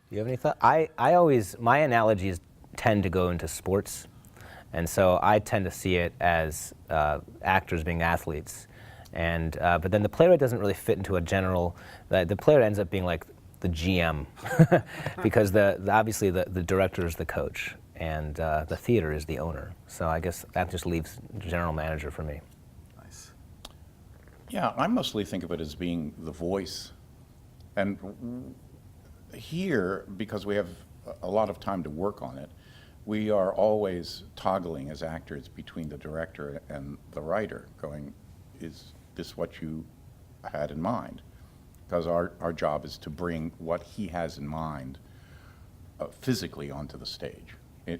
You have any thought? My analogies tend to go into sports, and so I tend to see it as actors being athletes, and but then the playwright doesn't really fit into a general. The playwright ends up being like the GM, because obviously the director is the coach, and the theater is the owner. So I guess that just leaves general manager for me. Nice. Yeah, I mostly think of it as being the voice. And here, because we have a lot of time to work on it, we are always toggling as actors between the director and the writer, going, is this what you had in mind? Because our job is to bring what he has in mind physically onto the stage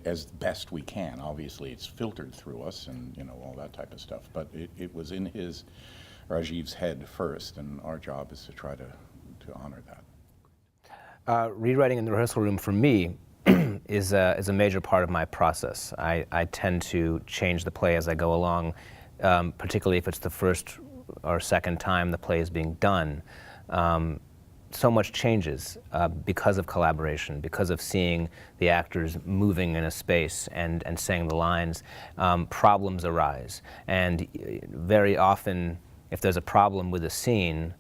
as best we can. Obviously, it's filtered through us and all that type of stuff, but it was in Rajiv's head first, and our job is to try to honor that. Rewriting in the rehearsal room for me is a major part of my process. I tend to change the play as I go along, particularly if it's the first or second time the play is being done. So much changes because of collaboration, because of seeing the actors moving in a space and saying the lines. Problems arise, and very often, if there's a problem with a scene,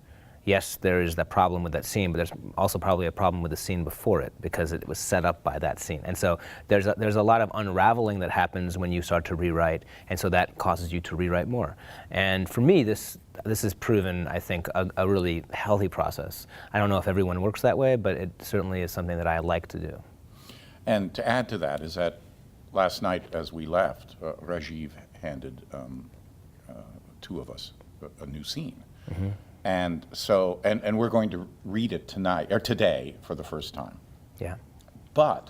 yes, there is that problem with that scene, but there's also probably a problem with the scene before it, because it was set up by that scene. And so there's a lot of unraveling that happens when you start to rewrite, and so that causes you to rewrite more. And for me, this has proven, I think, a really healthy process. I don't know if everyone works that way, but it certainly is something that I like to do. And to add to that is that last night as we left, Rajiv handed two of us a new scene. Mm-hmm. And so, and we're going to read it tonight, or today, for the first time. Yeah. But,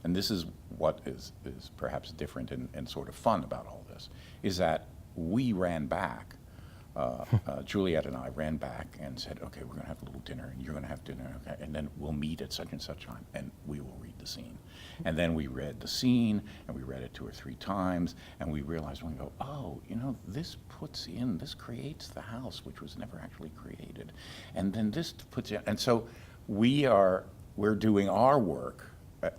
and this is what is perhaps different and sort of fun about all this, is that we ran back, Juliet and I ran back and said, okay, we're going to have a little dinner, and you're going to have dinner, okay, and then we'll meet at such and such time, and we will read the scene. And then we read the scene, and we read it 2 or 3 times, and we realized when we go, oh, this creates the house, which was never actually created. And then this puts in, and so we're doing our work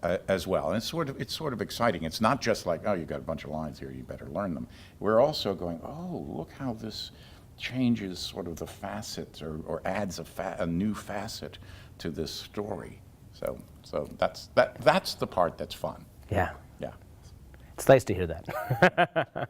as well. And it's sort of exciting. It's not just like, oh, you got a bunch of lines here, you better learn them. We're also going, oh, look how this changes sort of the facets or adds a new facet to this story. So that's the part that's fun. Yeah. Yeah. It's nice to hear that.